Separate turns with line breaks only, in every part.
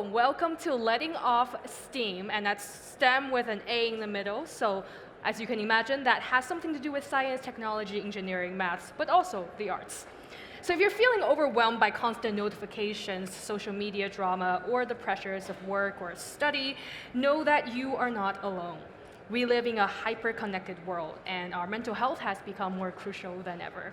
So welcome to Letting Off STEAM, and that's STEM with an A in the middle. So as you can imagine, that has something to do with science, technology, engineering, maths, but also the arts. So if you're feeling overwhelmed by constant notifications, social media drama, or the pressures of work or study, know that you are not alone. We live in a hyper-connected world, and our mental health has become more crucial than ever.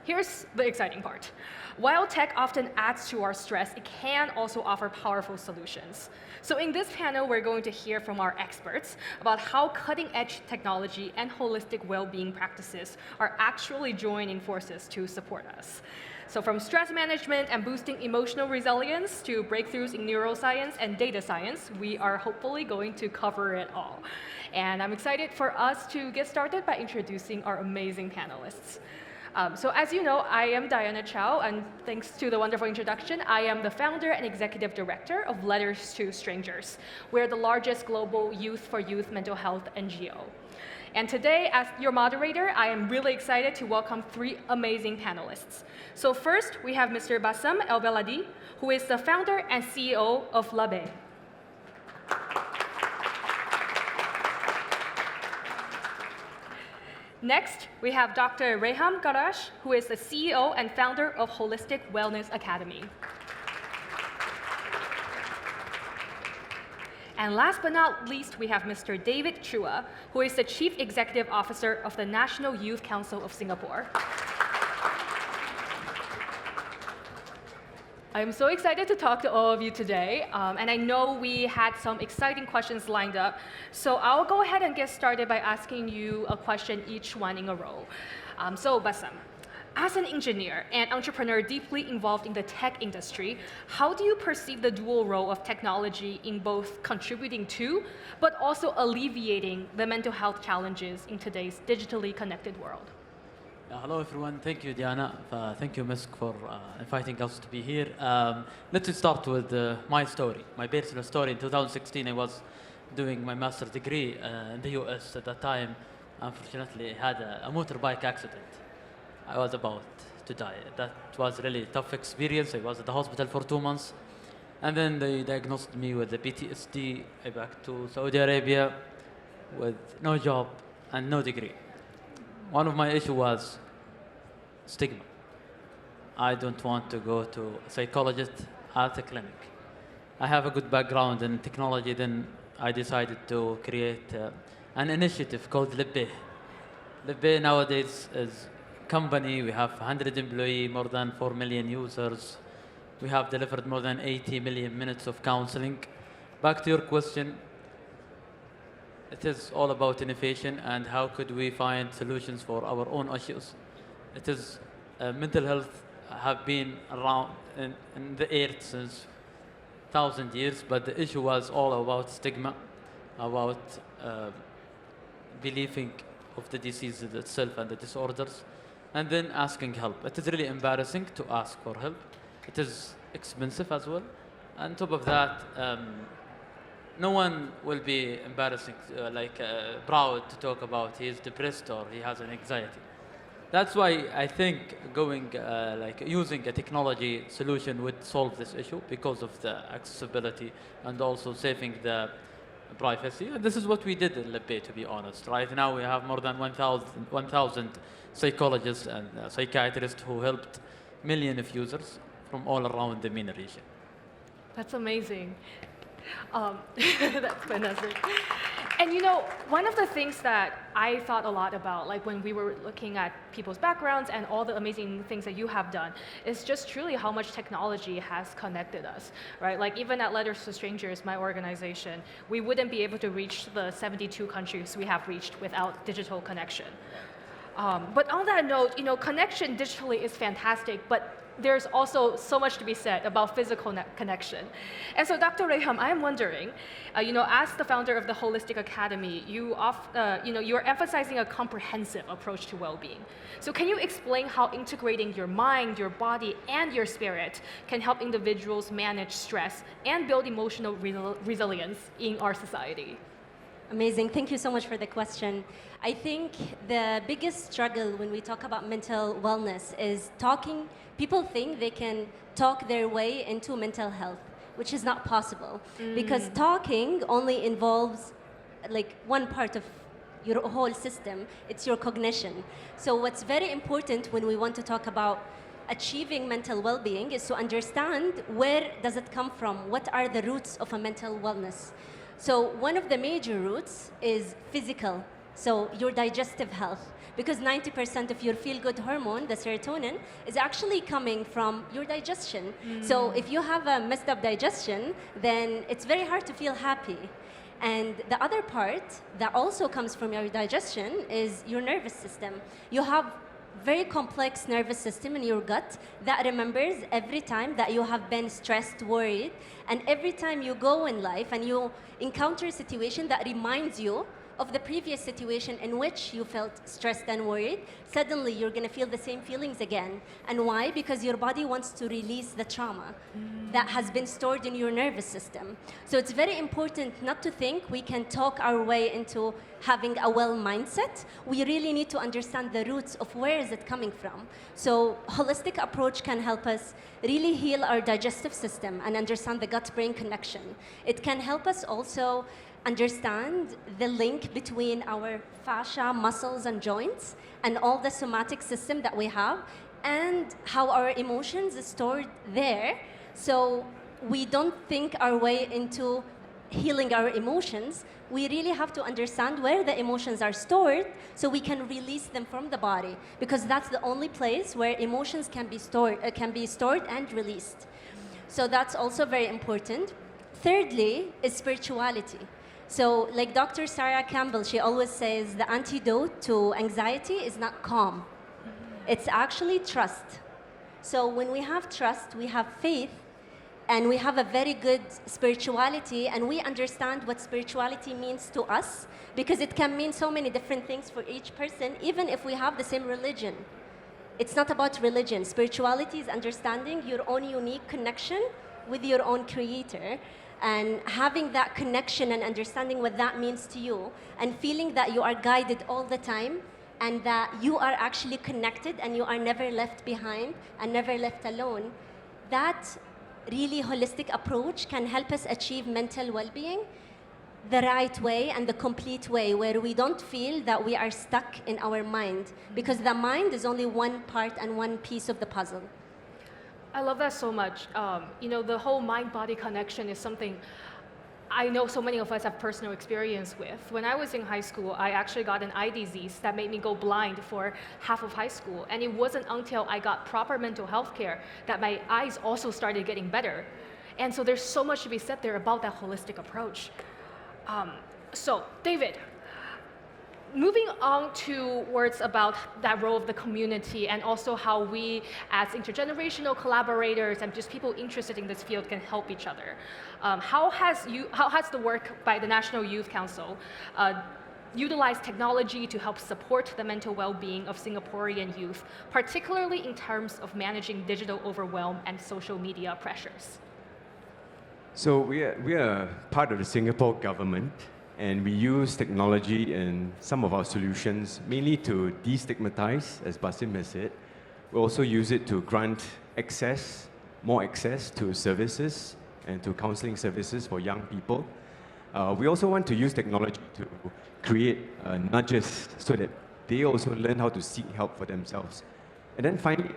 Here's the exciting part. While tech often adds to our stress, it can also offer powerful solutions. So in this panel, we're going to hear from our experts about how cutting-edge technology and holistic well-being practices are actually joining forces to support us. So from stress management and boosting emotional resilience to breakthroughs in neuroscience and data science, we are hopefully going to cover it all. And I'm excited for us to get started by introducing our amazing panelists. So as you know, I am Diana Chao, and thanks to the wonderful introduction, I am the founder and executive director of Letters to Strangers. We're the largest global youth for youth mental health NGO. And today, as your moderator, I am really excited to welcome three amazing panelists. So first, we have Mr. Basim AlBeladi, who is the founder and CEO of Labayh. Next, we have Dr. Reham Garash, who is the CEO and founder of Holistic Wellness Academy. And last but not least, we have Mr. David Chua, who is the Chief Executive Officer of the National Youth Council of Singapore. I'm so excited to talk to all of you today, and I know we had some exciting questions lined up, so I'll go ahead and get started by asking you a question, each one in a row. So Basim, as an engineer and entrepreneur deeply involved in the tech industry, how do you perceive the dual role of technology in both contributing to, but also alleviating the mental health challenges in today's digitally connected world?
Hello everyone, thank you Diana, thank you Misk for inviting us to be here. Let's start with my story, my personal story. In 2016 I was doing my master's degree in the US. At that time, unfortunately, I had a motorbike accident. I was about to die. That was really a tough experience. I was at the hospital for 2 months, and then they diagnosed me with the PTSD. I back to Saudi Arabia with no job and no degree. One of my issues was stigma. I don't want to go to a psychologist at a clinic. I have a good background in technology, then I decided to create an initiative called Labayh. Labayh nowadays is a company. We have 100 employees, more than 4 million users. We have delivered more than 80 million minutes of counseling. Back to your question, it is all about innovation and how could we find solutions for our own issues. It is mental health have been around in the air since 1,000 years, but the issue was all about stigma, about believing of the disease itself and the disorders, and then asking help. It is really embarrassing to ask for help. It is expensive as well. On top of that, no one will be embarrassing, proud to talk about he is depressed or he has an anxiety. That's why I think going using a technology solution would solve this issue because of the accessibility and also saving the privacy. And this is what we did in Labayh, to be honest. Right now we have more than 1,000 psychologists and psychiatrists who helped millions of users from all around the MENA region.
That's amazing. That's fantastic. And you know, one of the things that I thought a lot about, like when we were looking at people's backgrounds and all the amazing things that you have done, is just truly how much technology has connected us, right? Like even at Letters to Strangers, my organization, we wouldn't be able to reach the 72 countries we have reached without digital connection. But on that note, you know, connection digitally is fantastic, but there's also so much to be said about physical connection. And so, Dr. Reham, I'm wondering, as the founder of the Holistic Academy, you're emphasizing a comprehensive approach to well-being. So can you explain how integrating your mind, your body, and your spirit can help individuals manage stress and build emotional resilience in our society?
Amazing. Thank you so much for the question. I think the biggest struggle when we talk about mental wellness is people think they can talk their way into mental health. which is not possible. Because talking only involves like one part of your whole system. It's your cognition. So what's very important when we want to talk about achieving mental well-being is to understand where does it come from? What are the roots of a mental wellness? So one of the major roots is physical, so your digestive health. Because 90% of your feel-good hormone, the serotonin, is actually coming from your digestion. So if you have a messed up digestion, then it's very hard to feel happy. And the other part that also comes from your digestion is your nervous system. You have very complex nervous system in your gut that remembers every time that you have been stressed, worried, and every time you go in life and you encounter a situation that reminds you of the previous situation in which you felt stressed and worried, suddenly you're going to feel the same feelings again. And why? Because your body wants to release the trauma that has been stored in your nervous system. So it's very important not to think we can talk our way into having a well mindset. We really need to understand the roots of where is it coming from. So holistic approach can help us really heal our digestive system and understand the gut-brain connection. It can help us also understand the link between our fascia, muscles, and joints, and all the somatic system that we have, and how our emotions is stored there. So we don't think our way into healing our emotions. We really have to understand where the emotions are stored so we can release them from the body, because that's the only place where emotions can be stored and released. So that's also very important. Thirdly is spirituality. So like Dr. Sarah Campbell, she always says the antidote to anxiety is not calm. It's actually trust. So when we have trust, we have faith, and we have a very good spirituality, and we understand what spirituality means to us, because it can mean so many different things for each person, even if we have the same religion. It's not about religion. Spirituality is understanding your own unique connection with your own creator, and having that connection and understanding what that means to you, and feeling that you are guided all the time, and that you are actually connected and you are never left behind and never left alone. That really holistic approach can help us achieve mental well-being the right way and the complete way, where we don't feel that we are stuck in our mind, because the mind is only one part and one piece of the puzzle.
I love that so much. You know, the whole mind-body connection is something I know so many of us have personal experience with. When I was in high school, I actually got an eye disease that made me go blind for half of high school. And it wasn't until I got proper mental health care that my eyes also started getting better. And so there's so much to be said there about that holistic approach. So, David, moving on to words about that role of the community, and also how we as intergenerational collaborators and just people interested in this field can help each other. How has the work by the National Youth Council utilized technology to help support the mental well-being of Singaporean youth, particularly in terms of managing digital overwhelm and social media pressures?
So we are part of the Singapore government, and we use technology in some of our solutions, mainly to destigmatize, as Basim has said. We also use it to grant more access to services and to counseling services for young people. We also want to use technology to create nudges so that they also learn how to seek help for themselves. And then finally,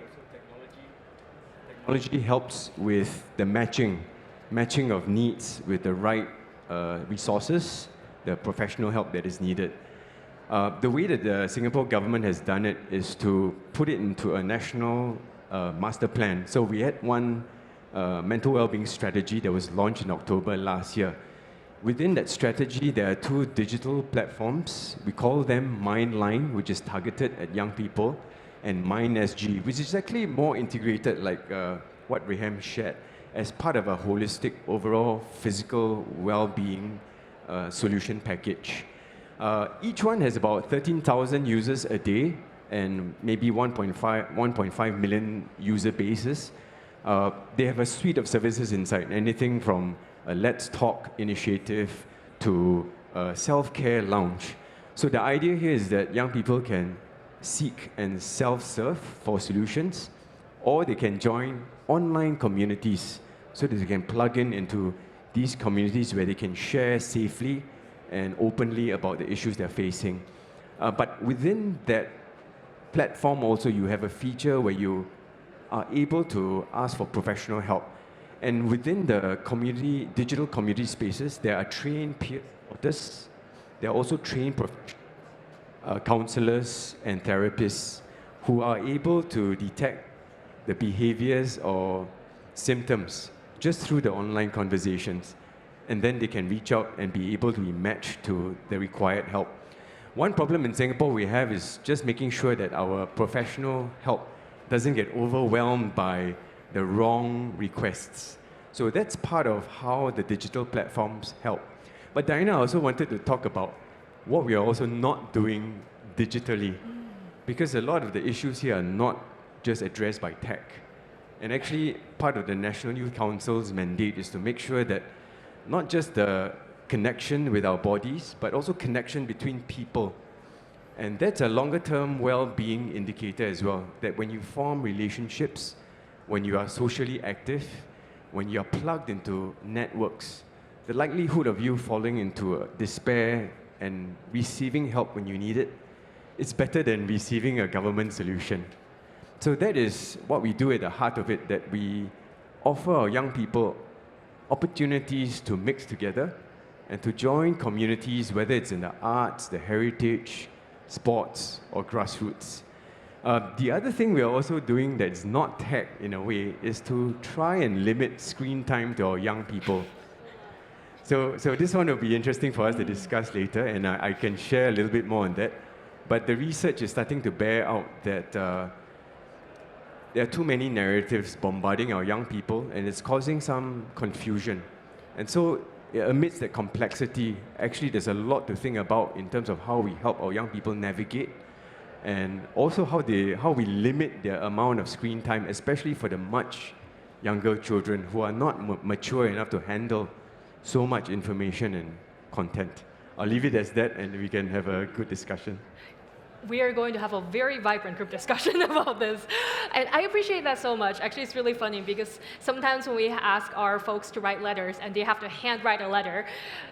technology helps with the matching of needs with the right resources, the professional help that is needed. The way that the Singapore government has done it is to put it into a national master plan. So we had one mental well-being strategy that was launched in October last year. Within that strategy, there are 2 digital platforms. We call them MindLine, which is targeted at young people, and MindSG, which is actually more integrated, like what Reham shared, as part of a holistic overall physical well-being solution package. Each one has about 13,000 users a day and maybe 1.5 million user bases. They have a suite of services inside, anything from a Let's Talk initiative to a self-care lounge. So the idea here is that young people can seek and self-serve for solutions, or they can join online communities. so that they can plug in into these communities where they can share safely and openly about the issues they're facing. But within that platform also, you have a feature where you are able to ask for professional help. And within the community, digital community spaces, there are trained peer supporters. There are also trained counselors and therapists who are able to detect the behaviors or symptoms just through the online conversations. And then they can reach out and be able to be matched to the required help. One problem in Singapore we have is just making sure that our professional help doesn't get overwhelmed by the wrong requests. So that's part of how the digital platforms help. But Diana also wanted to talk about what we are also not doing digitally, because a lot of the issues here are not just addressed by tech. And actually, part of the National Youth Council's mandate is to make sure that not just the connection with our bodies, but also connection between people. And that's a longer-term well-being indicator as well, that when you form relationships, when you are socially active, when you are plugged into networks, the likelihood of you falling into despair and receiving help when you need it, it's better than receiving a government solution. So that is what we do at the heart of it, that we offer our young people opportunities to mix together and to join communities, whether it's in the arts, the heritage, sports, or grassroots. The other thing we are also doing that's not tech in a way is to try and limit screen time to our young people. So this one will be interesting for us to discuss later, and I can share a little bit more on that. But the research is starting to bear out that there are too many narratives bombarding our young people, and it's causing some confusion. And so amidst that complexity, actually there's a lot to think about in terms of how we help our young people navigate, and also how we limit their amount of screen time, especially for the much younger children who are not mature enough to handle so much information and content. I'll leave it as that, and we can have a good discussion.
We are going to have a very vibrant group discussion about this. And I appreciate that so much. Actually, it's really funny because sometimes when we ask our folks to write letters and they have to handwrite a letter,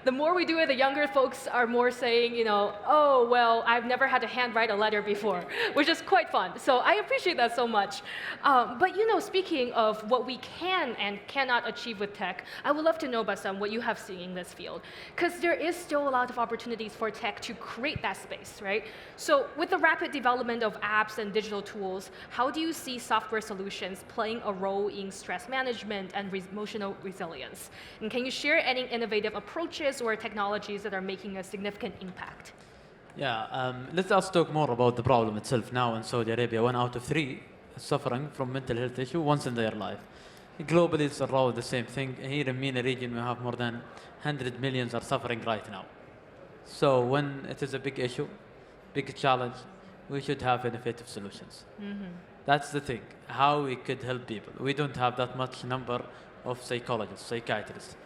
the more we do it, the younger folks are more saying, oh, well, I've never had to handwrite a letter before, which is quite fun. So I appreciate that so much. But speaking of what we can and cannot achieve with tech, I would love to know, Basim, what you have seen in this field. Because there is still a lot of opportunities for tech to create that space, right? So with the rapid development of apps and digital tools, how do you see software solutions playing a role in stress management and emotional resilience? And can you share any innovative approaches or technologies that are making a significant impact?
Yeah, let us talk more about the problem itself. Now in Saudi Arabia, 1 out of 3 is suffering from mental health issue once in their life. Globally, it's around the same thing. Here in MENA region, we have more than 100 million are suffering right now. So when it is a big issue, big challenge, we should have innovative solutions. That's the thing, how we could help people. We don't have that much number of psychologists, psychiatrists.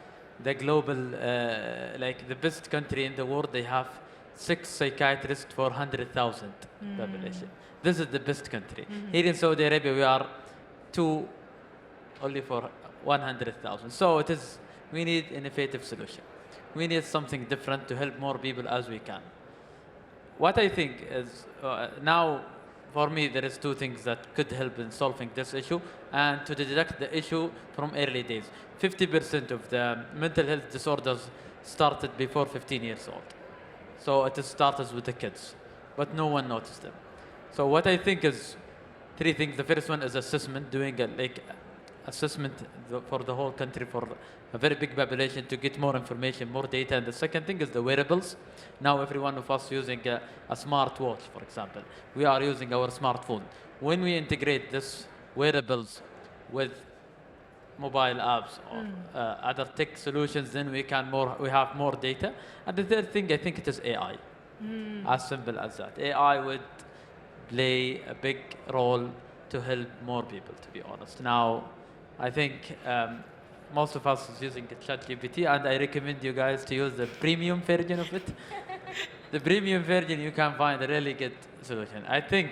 The global, the best country in the world, they have 6 psychiatrists for 100,000 population. This is the best country. Here in Saudi Arabia, we are 2 only for 100,000. So we need innovative solution. We need something different to help more people as we can. What I think is, now, for me, there is 2 things that could help in solving this issue and to detect the issue from early days. 50% of the mental health disorders started before 15 years old. So it starts with the kids, but no one noticed them. So what I think is 3 things. The first one is assessment, doing assessment for the whole country for a very big population to get more information, more data. And the second thing is the wearables. Now every one of us using a smart watch, for example. We are using our smartphone. When we integrate this wearables with mobile apps or other tech solutions, then we have more data. And the third thing, I think it is AI. As simple as that. AI would play a big role to help more people, to be honest. Now, I think most of us is using ChatGPT, and I recommend you guys to use the premium version of it. The premium version, you can find a really good solution. I think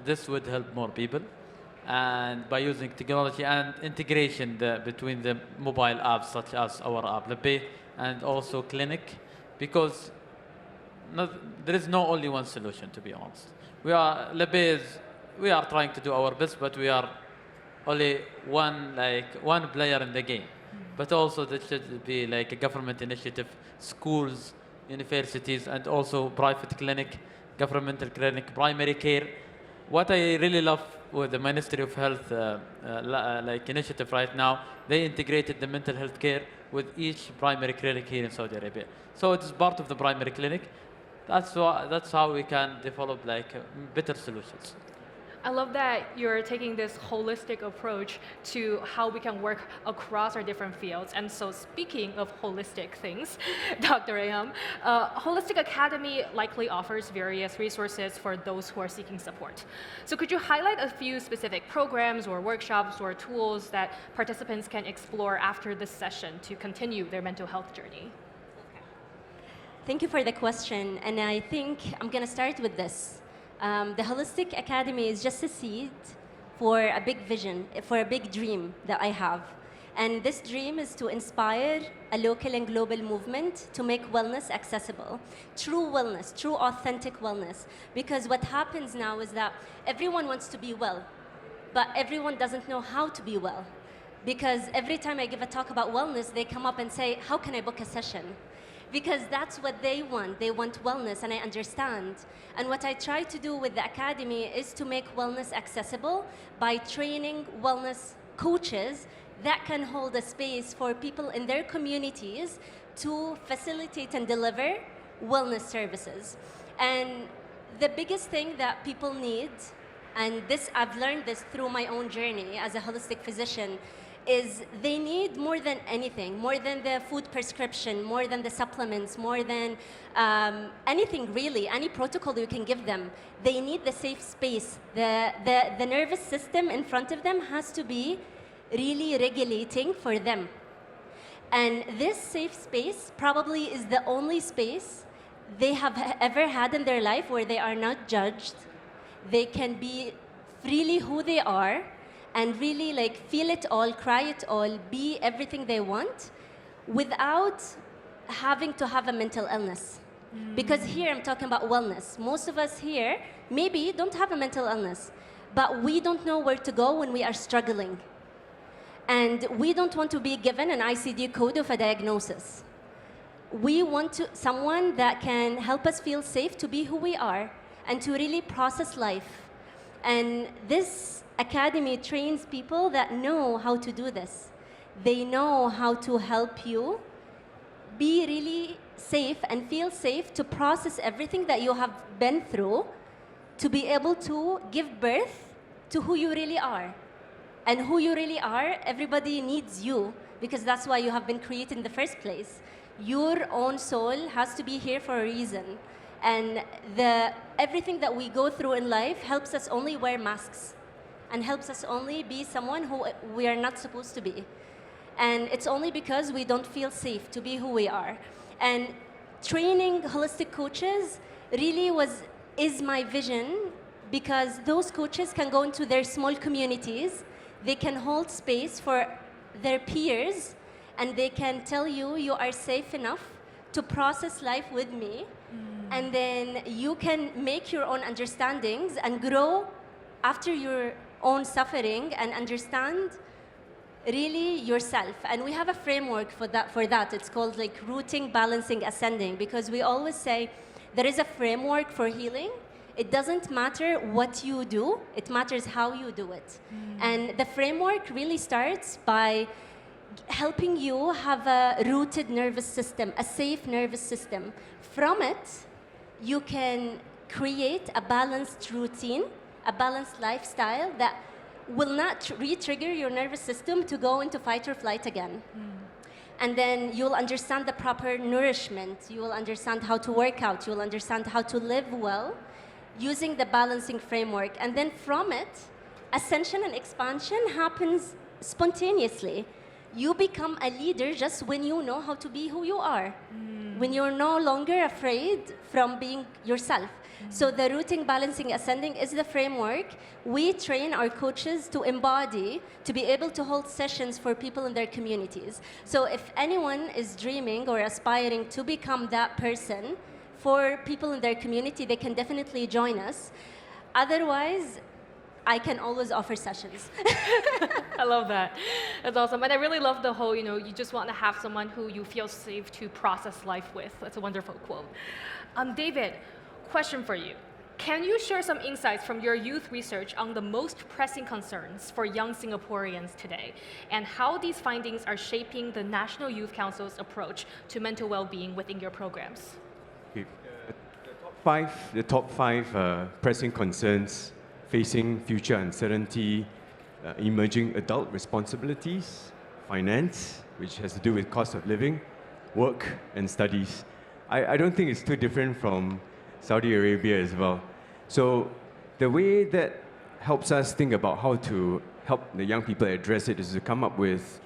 this would help more people, and by using technology and integration between the mobile apps such as our app Labayh and also clinic, because there is no only one solution, to be honest. Labayh we are trying to do our best, but we are only one player in the game. But also there should be like a government initiative, schools, universities, and also private clinic, governmental clinic, primary care. What I really love with the Ministry of Health initiative right now, they integrated the mental health care with each primary clinic here in Saudi Arabia. So it is part of the primary clinic. That's how we can develop better solutions.
I love that you're taking this holistic approach to how we can work across our different fields. And so speaking of holistic things, Dr. Reham, Holistic Academy likely offers various resources for those who are seeking support. So could you highlight a few specific programs or workshops or tools that participants can explore after this session to continue their mental health journey?
Thank you for the question. And I think I'm going to start with this. The Holistic Academy is just a seed for a big vision, for a big dream that I have. And this dream is to inspire a local and global movement to make wellness accessible. True wellness, true authentic wellness. Because what happens now is that everyone wants to be well, but everyone doesn't know how to be well. Because every time I give a talk about wellness, they come up and say, how can I book a session? Because that's what they want. They want wellness, and I understand. And what I try to do with the Academy is to make wellness accessible by training wellness coaches that can hold a space for people in their communities to facilitate and deliver wellness services. And the biggest thing that people need, and this I've learned this through my own journey as a holistic physician, is they need more than anything, more than the food prescription, more than the supplements, more than anything really, any protocol you can give them. They need the safe space. The nervous system in front of them has to be really regulating for them. And this safe space probably is the only space they have ever had in their life where they are not judged. They can be freely who they are, and really feel it all, cry it all, be everything they want without having to have a mental illness. Because here I'm talking about wellness. Most of us here maybe don't have a mental illness, but we don't know where to go when we are struggling. And we don't want to be given an ICD code of a diagnosis. We want someone that can help us feel safe to be who we are and to really process life. And this Academy trains people that know how to do this. They know how to help you be really safe and feel safe to process everything that you have been through, to be able to give birth to who you really are. And who you really are, everybody needs you, because that's why you have been created in the first place. Your own soul has to be here for a reason. And everything that we go through in life helps us only wear masks and helps us only be someone who we are not supposed to be. And it's only because we don't feel safe to be who we are. And training holistic coaches really is my vision, because those coaches can go into their small communities, they can hold space for their peers, and they can tell you, you are safe enough to process life with me, and then you can make your own understandings and grow after your own suffering and understand really yourself. And we have a framework for that. It's called rooting, balancing, ascending, because we always say there is a framework for healing. It doesn't matter what you do, it matters how you do it. And the framework really starts by helping you have a rooted nervous system, a safe nervous system. From it, you can create a balanced routine, a balanced lifestyle that will not re-trigger your nervous system to go into fight or flight again. And then you'll understand the proper nourishment, you will understand how to work out, you will understand how to live well using the balancing framework. And then from it, ascension and expansion happens spontaneously. You become a leader just when you know how to be who you are. When you're no longer afraid from being yourself. So the routing, balancing, ascending is the framework we train our coaches to embody, to be able to hold sessions for people in their communities. So if anyone is dreaming or aspiring to become that person for people in their community, they can definitely join us. Otherwise, I can always offer sessions.
I love that. That's awesome. And I really love the whole, you just want to have someone who you feel safe to process life with. That's a wonderful quote. David, question for you. Can you share some insights from your youth research on the most pressing concerns for young Singaporeans today, and how these findings are shaping the National Youth Council's approach to mental well-being within your programs?
Okay. The top five pressing concerns facing future uncertainty, emerging adult responsibilities, finance, which has to do with cost of living, work, and studies. I don't think it's too different from Saudi Arabia as well. So the way that helps us think about how to help the young people address it is to come up with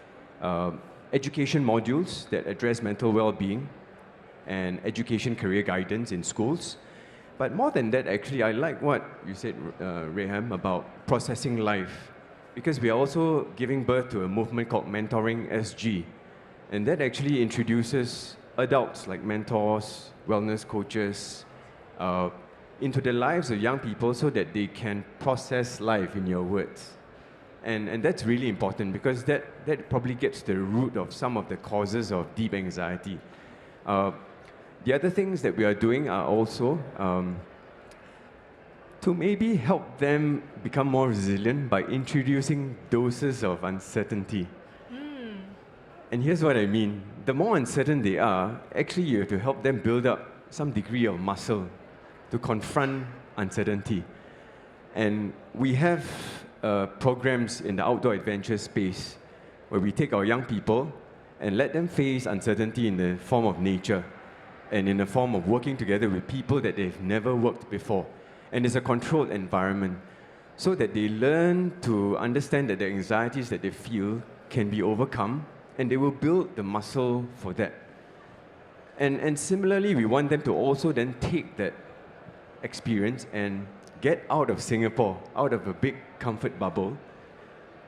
education modules that address mental well-being and education career guidance in schools. But more than that, actually, I like what you said, Reham, about processing life, because we are also giving birth to a movement called Mentoring SG. And that actually introduces adults like mentors, wellness coaches, into the lives of young people so that they can process life, in your words. And that's really important, because that probably gets to the root of some of the causes of deep anxiety. The other things that we are doing are also to maybe help them become more resilient by introducing doses of uncertainty. And here's what I mean. The more uncertain they are, actually you have to help them build up some degree of muscle to confront uncertainty. And we have programs in the outdoor adventure space where we take our young people and let them face uncertainty in the form of nature and in the form of working together with people that they've never worked before. And it's a controlled environment so that they learn to understand that the anxieties that they feel can be overcome, and they will build the muscle for that. And similarly, we want them to also then take that experience and get out of Singapore, out of a big comfort bubble,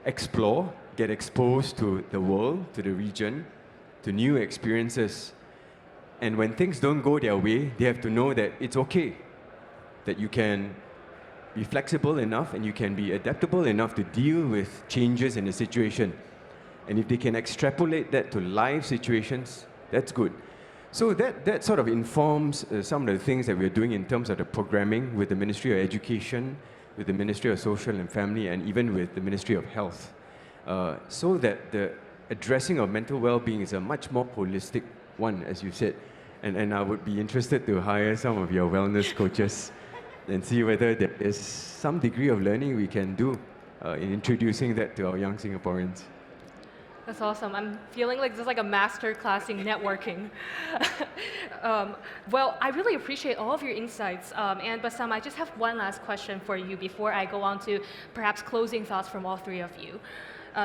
explore, get exposed to the world, to the region, to new experiences. And when things don't go their way, they have to know that it's okay, that you can be flexible enough and you can be adaptable enough to deal with changes in the situation. And if they can extrapolate that to live situations, that's good. So that sort of informs some of the things that we're doing in terms of the programming with the Ministry of Education, with the Ministry of Social and Family, and even with the Ministry of Health. So that the addressing of mental well-being is a much more holistic one, as you said. And I would be interested to hire some of your wellness coaches and see whether there is some degree of learning we can do in introducing that to our young Singaporeans.
That's awesome. I'm feeling like this is like a master class in networking. Well, I really appreciate all of your insights. And Basim, I just have one last question for you before I go on to perhaps closing thoughts from all three of you.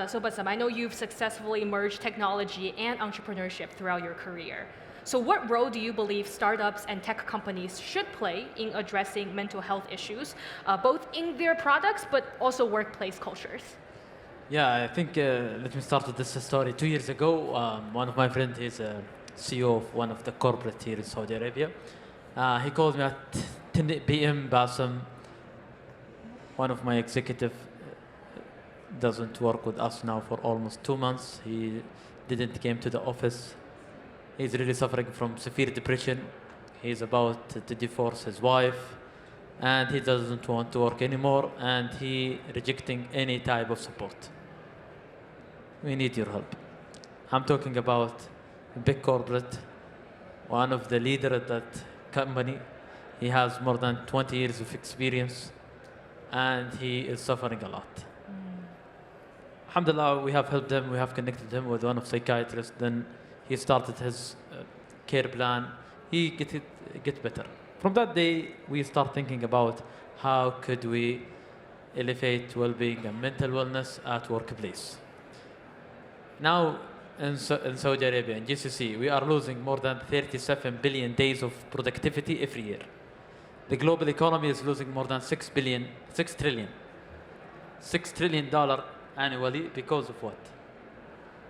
So Basim, I know you've successfully merged technology and entrepreneurship throughout your career. So what role do you believe startups and tech companies should play in addressing mental health issues, both in their products but also workplace cultures?
Yeah, I think, let me start with this story. 2 years ago, one of my friends is a CEO of one of the corporate here in Saudi Arabia. He called me at 10 p.m. Basim, one of my executive doesn't work with us now for almost 2 months. He didn't came to the office. He's really suffering from severe depression. He's about to divorce his wife, and he doesn't want to work anymore, and he rejecting any type of support. We need your help. I'm talking about a big corporate, one of the leaders at that company. He has more than 20 years of experience, and he is suffering a lot. Alhamdulillah, we have helped him. We have connected him with one of psychiatrists. Then he started his care plan. He get better. From that day, we start thinking about how could we elevate well-being and mental wellness at workplace. now in Saudi Arabia, in GCC, we are losing more than 37 billion days of productivity every year. The global economy is losing more than 6 trillion. $6 trillion annually because of what?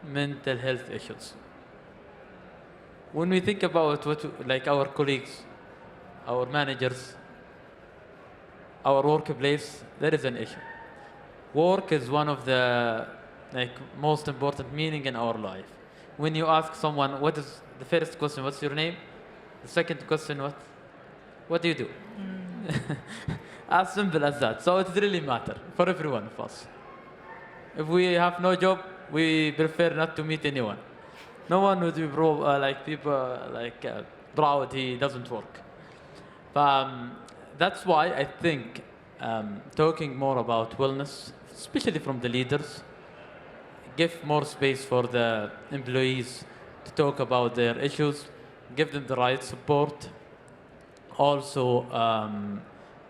Mental health issues. When we think about what, like our colleagues, our managers, our workplace, there is an issue. Work is one of the most important meaning in our life. When you ask someone, what is the first question, what's your name? The second question, what do you do? As simple as that. So it really matters for every one of us. If we have no job, we prefer not to meet anyone. No one would be proud he doesn't work. That's why I think talking more about wellness, especially from the leaders, give more space for the employees to talk about their issues, give them the right support, also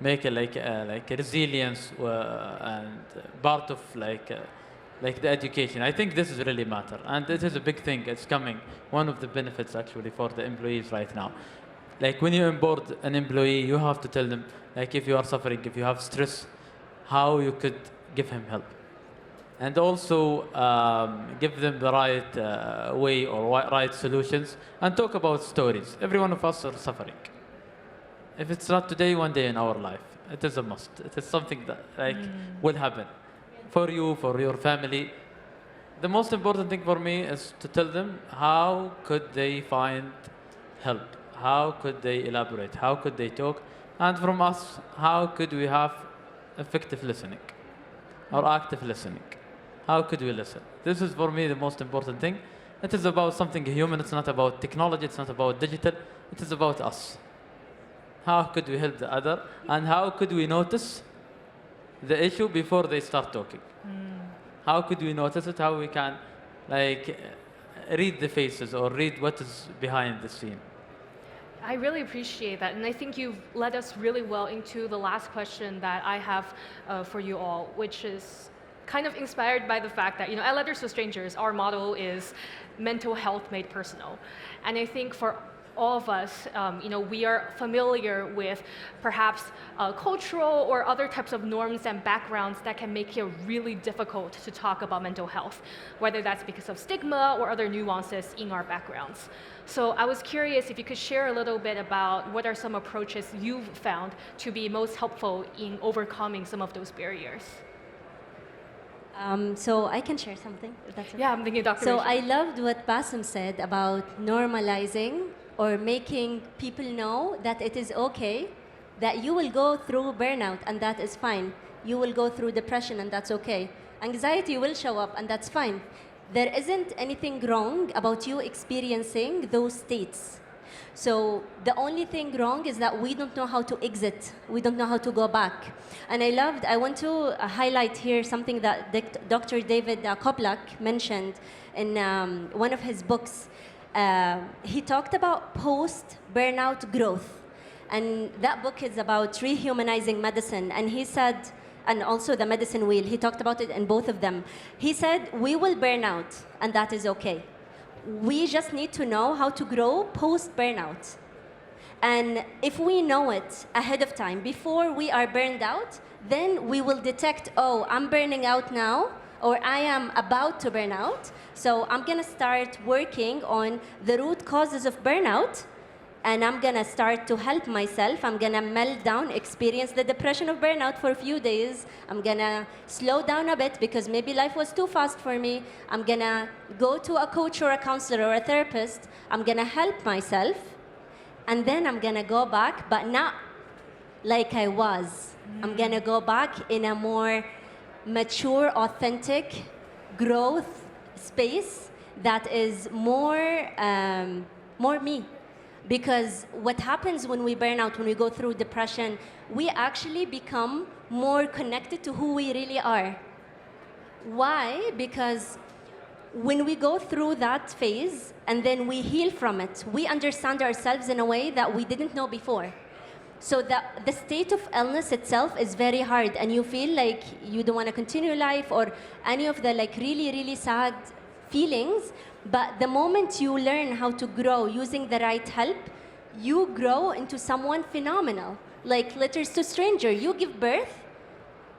make it like a resilience and part of the education. I think this is really matter, and this is a big thing. It's coming. One of the benefits actually for the employees right now. Like when you onboard an employee, you have to tell them, like if you are suffering, if you have stress, how you could give him help. And also give them the right way or right solutions, and talk about stories. Every one of us are suffering. If it's not today, one day in our life, it is a must. It is something that will happen for you, for your family. The most important thing for me is to tell them how could they find help, how could they elaborate, how could they talk, and from us, how could we have effective listening or active listening? How could we listen? This is for me the most important thing. It is about something human. It's not about technology. It's not about digital. It is about us. How could we help the other? And how could we notice the issue before they start talking? How could we notice it? How we can read the faces or read what is behind the scene?
I really appreciate that, and I think you've led us really well into the last question that I have for you all, which is kind of inspired by the fact that, at Letters to Strangers, our motto is mental health made personal. And I think for all of us, we are familiar with perhaps cultural or other types of norms and backgrounds that can make it really difficult to talk about mental health, whether that's because of stigma or other nuances in our backgrounds. So I was curious if you could share a little bit about what are some approaches you've found to be most helpful in overcoming some of those barriers.
So I can share something, if that's okay.
Yeah, I'm thinking Dr.
So
Reham.
I loved what Basim said about normalizing or making people know that it is okay, that you will go through burnout and that is fine. You will go through depression and that's okay. Anxiety will show up and that's fine. There isn't anything wrong about you experiencing those states. So the only thing wrong is that we don't know how to exit. We don't know how to go back. And I want to highlight here something that Dr. David Koplak mentioned in one of his books. He talked about post-burnout growth. And that book is about rehumanizing medicine. And he said, and also the medicine wheel, he talked about it in both of them. He said, we will burn out, and that is okay. We just need to know how to grow post-burnout. And if we know it ahead of time, before we are burned out, then we will detect, oh, I'm burning out now, or I am about to burn out. So I'm going to start working on the root causes of burnout, and I'm going to start to help myself. I'm going to melt down, experience the depression of burnout for a few days. I'm going to slow down a bit because maybe life was too fast for me. I'm going to go to a coach or a counselor or a therapist. I'm going to help myself. And then I'm going to go back, but not like I was. I'm going to go back in a more mature, authentic growth space that is more me. Because what happens when we burn out, when we go through depression, we actually become more connected to who we really are. Why? Because when we go through that phase and then we heal from it, we understand ourselves in a way that we didn't know before. So the state of illness itself is very hard, and you feel like you don't want to continue life, or any of the really, really sad feelings, but the moment you learn how to grow using the right help, you grow into someone phenomenal. Like Letters to Stranger, you give birth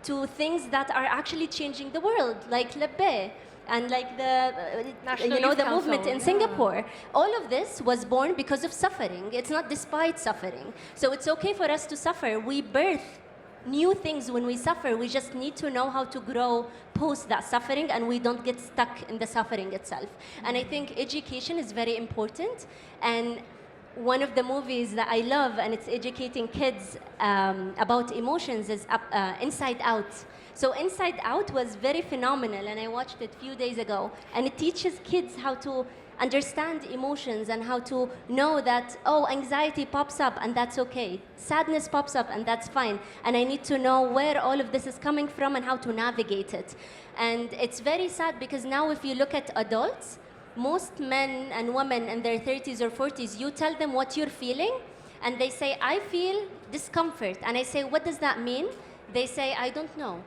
to things that are actually changing the world, like Labayh, and like the
National Youth
the
Council,
movement in
yeah.
Singapore. All of this was born because of suffering. It's not despite suffering. So it's okay for us to suffer. We birth new things when we suffer. We just need to know how to grow post that suffering, and we don't get stuck in the suffering itself. And I think education is very important. And one of the movies that I love, and it's educating kids about emotions, is Inside Out. So Inside Out was very phenomenal, and I watched it a few days ago. And it teaches kids how to understand emotions and how to know that, oh, anxiety pops up and that's okay. Sadness pops up and that's fine. And I need to know where all of this is coming from and how to navigate it. And it's very sad because now if you look at adults, most men and women in their 30s or 40s, you tell them what you're feeling, and they say, I feel discomfort. And I say, what does that mean? They say, I don't know.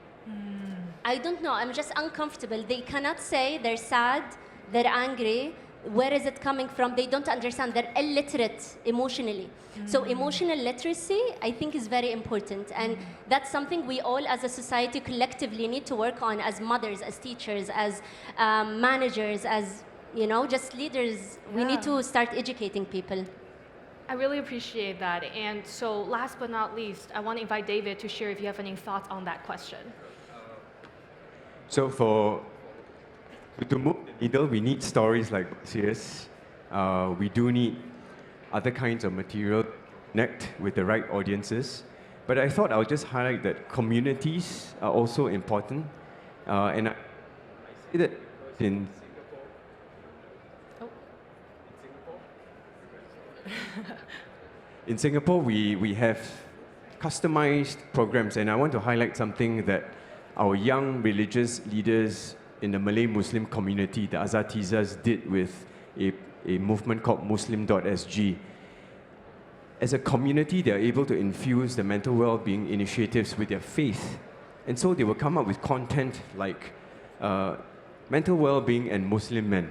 I don't know, I'm just uncomfortable. They cannot say they're sad, they're angry, where is it coming from? They don't understand, they're illiterate emotionally. So emotional literacy, I think, is very important. And that's something we all as a society collectively need to work on, as mothers, as teachers, as managers, as just leaders. We need to start educating people.
I really appreciate that. And so last but not least, I want to invite David to share if you have any thoughts on that question.
So to move the needle, we need stories like this. We do need other kinds of material to connect with the right audiences. But I thought I would just highlight that communities are also important. And I see that in in Singapore, we have customized programs, and I want to highlight something that our young religious leaders in the Malay Muslim community, the Azatizas, did with a movement called Muslim.sg. As a community, they are able to infuse the mental well-being initiatives with their faith. And so they will come up with content like mental well-being and Muslim men.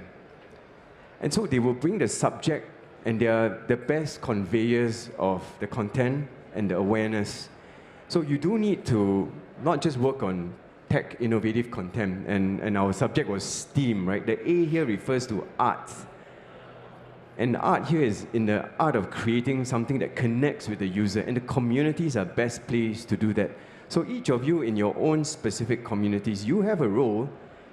And so they will bring the subject, and they are the best conveyors of the content and the awareness. So you do need to not just work on tech innovative content, and our subject was STEAM, right? The A here refers to art. And art here is in the art of creating something that connects with the user, and the communities are best placed to do that. So each of you in your own specific communities, you have a role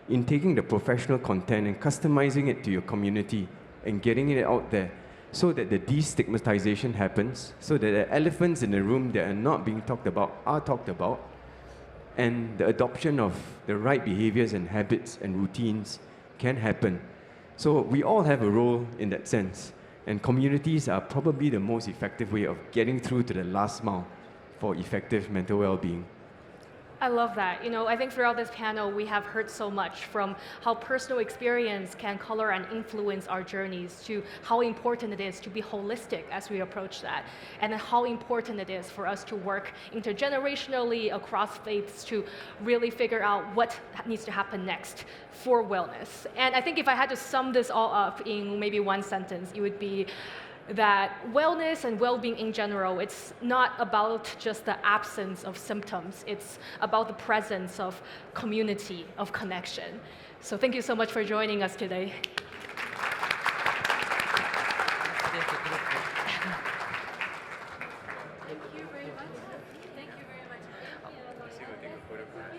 in taking the professional content and customizing it to your community and getting it out there, so that the destigmatization happens, so that the elephants in the room that are not being talked about are talked about, and the adoption of the right behaviors and habits and routines can happen. So we all have a role in that sense, and communities are probably the most effective way of getting through to the last mile for effective mental well-being.
I love that. I think throughout this panel, we have heard so much, from how personal experience can color and influence our journeys, to how important it is to be holistic as we approach that, and how important it is for us to work intergenerationally across faiths to really figure out what needs to happen next for wellness. And I think if I had to sum this all up in maybe one sentence, it would be that wellness and well-being in general, it's not about just the absence of symptoms. It's about the presence of community, of connection. So thank you so much for joining us today.